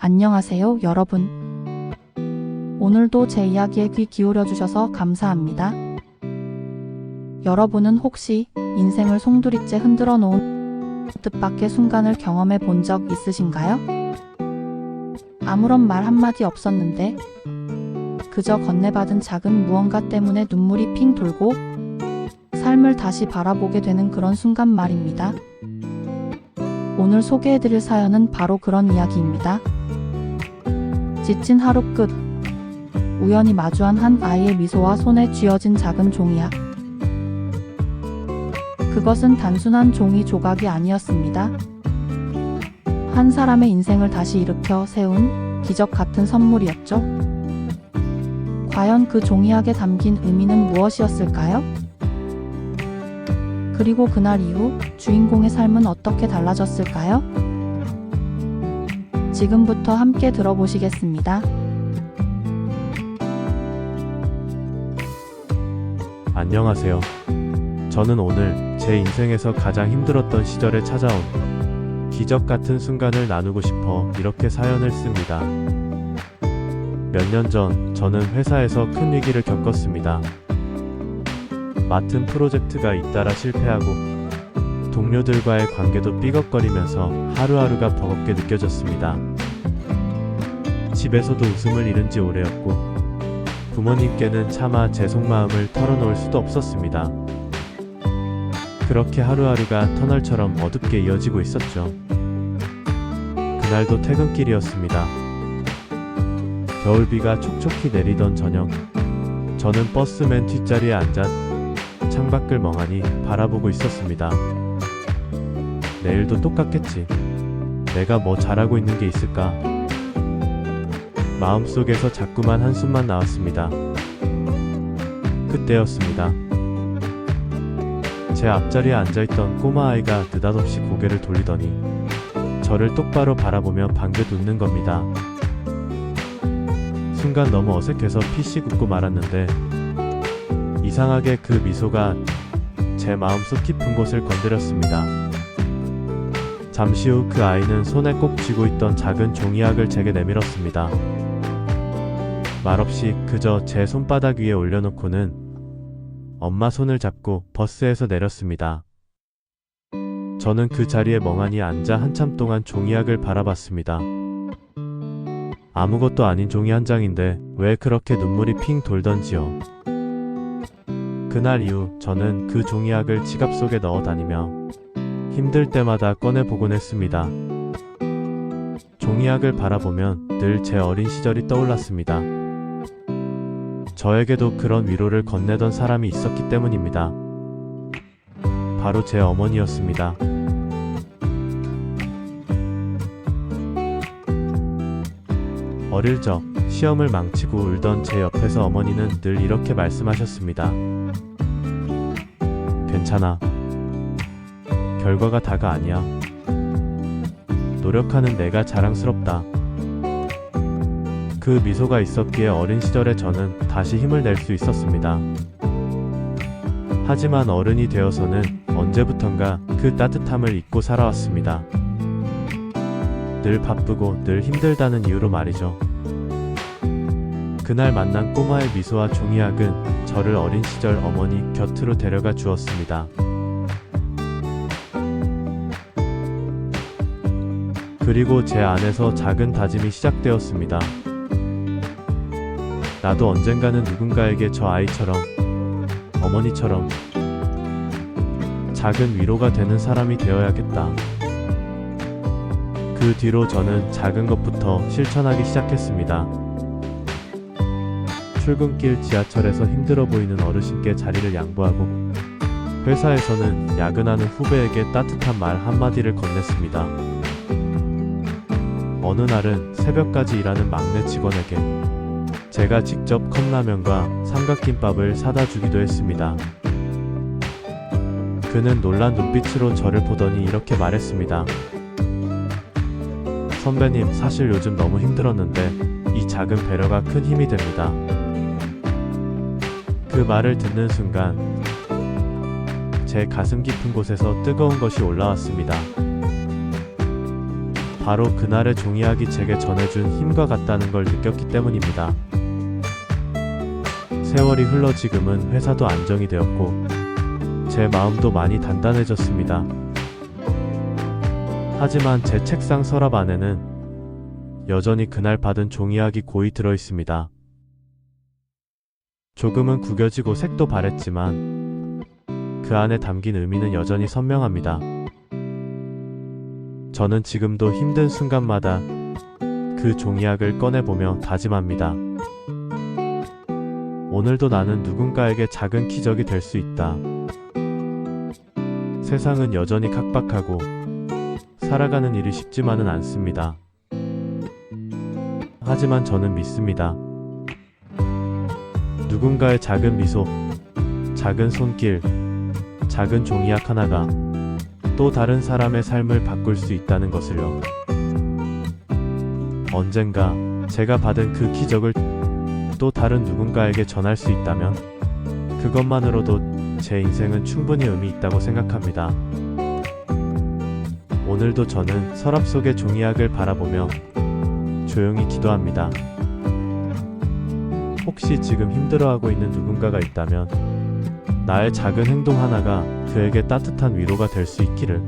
안녕하세요, 여러분. 오늘도 제 이야기에 귀 기울여 주셔서 감사합니다. 여러분은 혹시 인생을 송두리째 흔들어 놓은 뜻밖의 순간을 경험해 본 적 있으신가요? 아무런 말 한마디 없었는데 그저 건네받은 작은 무언가 때문에 눈물이 핑 돌고 삶을 다시 바라보게 되는 그런 순간 말입니다. 오늘 소개해드릴 사연은 바로 그런 이야기입니다. 지친 하루 끝, 우연히 마주한 한 아이의 미소와 손에 쥐어진 작은 종이약. 그것은 단순한 종이 조각이 아니었습니다. 한 사람의 인생을 다시 일으켜 세운 기적 같은 선물이었죠. 과연 그 종이약에 담긴 의미는 무엇이었을까요? 그리고 그날 이후 주인공의 삶은 어떻게 달라졌을까요? 지금부터 함께 들어보시겠습니다. 안녕하세요. 저는 오늘 제 인생에서 가장 힘들었던 시절에 찾아온 기적 같은 순간을 나누고 싶어 이렇게 사연을 씁니다. 몇 년 전 저는 회사에서 큰 위기를 겪었습니다. 맡은 프로젝트가 잇따라 실패하고 동료들과의 관계도 삐걱거리면서 하루하루가 버겁게 느껴졌습니다. 집에서도 웃음을 잃은 지 오래였고 부모님께는 차마 제 속마음을 털어놓을 수도 없었습니다. 그렇게 하루하루가 터널처럼 어둡게 이어지고 있었죠. 그날도 퇴근길이었습니다. 겨울비가 촉촉히 내리던 저녁, 저는 버스 맨 뒷자리에 앉아 창밖을 멍하니 바라보고 있었습니다. 내일도 똑같겠지. 내가 뭐 잘하고 있는 게 있을까? 마음속에서 자꾸만 한숨만 나왔습니다. 그때였습니다. 제 앞자리에 앉아있던 꼬마아이가 느닷없이 고개를 돌리더니 저를 똑바로 바라보며 방긋 웃는 겁니다. 순간 너무 어색해서 피식 웃고 말았는데 이상하게 그 미소가 제 마음속 깊은 곳을 건드렸습니다. 잠시 후 그 아이는 손에 꼭 쥐고 있던 작은 종이약을 제게 내밀었습니다. 말없이 그저 제 손바닥 위에 올려놓고는 엄마 손을 잡고 버스에서 내렸습니다. 저는 그 자리에 멍하니 앉아 한참 동안 종이약을 바라봤습니다. 아무것도 아닌 종이 한 장인데 왜 그렇게 눈물이 핑 돌던지요. 그날 이후 저는 그 종이약을 지갑 속에 넣어 다니며 힘들 때마다 꺼내보곤 했습니다. 종이약을 바라보면 늘 제 어린 시절이 떠올랐습니다. 저에게도 그런 위로를 건네던 사람이 있었기 때문입니다. 바로 제 어머니였습니다. 어릴 적 시험을 망치고 울던 제 옆에서 어머니는 늘 이렇게 말씀하셨습니다. 괜찮아. 결과가 다가 아니야. 노력하는 내가 자랑스럽다. 그 미소가 있었기에 어린 시절의 저는 다시 힘을 낼 수 있었습니다. 하지만 어른이 되어서는 언제부턴가 그 따뜻함을 잊고 살아왔습니다. 늘 바쁘고 늘 힘들다는 이유로 말이죠. 그날 만난 꼬마의 미소와 종이약은 저를 어린 시절 어머니 곁으로 데려가 주었습니다. 그리고 제 안에서 작은 다짐이 시작되었습니다. 나도 언젠가는 누군가에게 저 아이처럼, 어머니처럼 작은 위로가 되는 사람이 되어야겠다. 그 뒤로 저는 작은 것부터 실천하기 시작했습니다. 출근길 지하철에서 힘들어 보이는 어르신께 자리를 양보하고 회사에서는 야근하는 후배에게 따뜻한 말 한마디를 건넸습니다. 어느 날은 새벽까지 일하는 막내 직원에게 제가 직접 컵라면과 삼각김밥을 사다 주기도 했습니다. 그는 놀란 눈빛으로 저를 보더니 이렇게 말했습니다. 선배님, 사실 요즘 너무 힘들었는데 이 작은 배려가 큰 힘이 됩니다. 그 말을 듣는 순간 제 가슴 깊은 곳에서 뜨거운 것이 올라왔습니다. 바로 그날의 종이학이 제게 전해준 힘과 같다는 걸 느꼈기 때문입니다. 세월이 흘러 지금은 회사도 안정이 되었고 제 마음도 많이 단단해졌습니다. 하지만 제 책상 서랍 안에는 여전히 그날 받은 종이학이 고이 들어 있습니다. 조금은 구겨지고 색도 바랬지만 그 안에 담긴 의미는 여전히 선명합니다. 저는 지금도 힘든 순간마다 그 종이학을 꺼내보며 다짐합니다. 오늘도 나는 누군가에게 작은 기적이 될 수 있다. 세상은 여전히 각박하고 살아가는 일이 쉽지만은 않습니다. 하지만 저는 믿습니다. 누군가의 작은 미소, 작은 손길, 작은 종이학 하나가 또 다른 사람의 삶을 바꿀 수 있다는 것을요. 언젠가 제가 받은 그 기적을 또 다른 누군가에게 전할 수 있다면 그것만으로도 제 인생은 충분히 의미 있다고 생각합니다. 오늘도 저는 서랍 속의 종이학을 바라보며 조용히 기도합니다. 혹시 지금 힘들어하고 있는 누군가가 있다면 나의 작은 행동 하나가 그에게 따뜻한 위로가 될 수 있기를.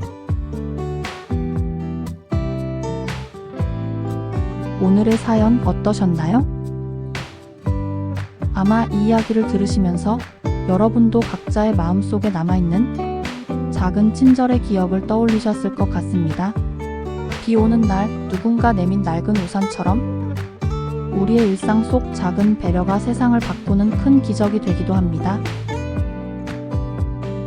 오늘의 사연 어떠셨나요? 아마 이 이야기를 들으시면서 여러분도 각자의 마음속에 남아있는 작은 친절의 기억을 떠올리셨을 것 같습니다. 비 오는 날 누군가 내민 낡은 우산처럼 우리의 일상 속 작은 배려가 세상을 바꾸는 큰 기적이 되기도 합니다.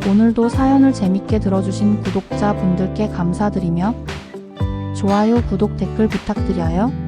오늘도 사연을 재밌게 들어주신 구독자분들께 감사드리며 좋아요, 구독, 댓글 부탁드려요.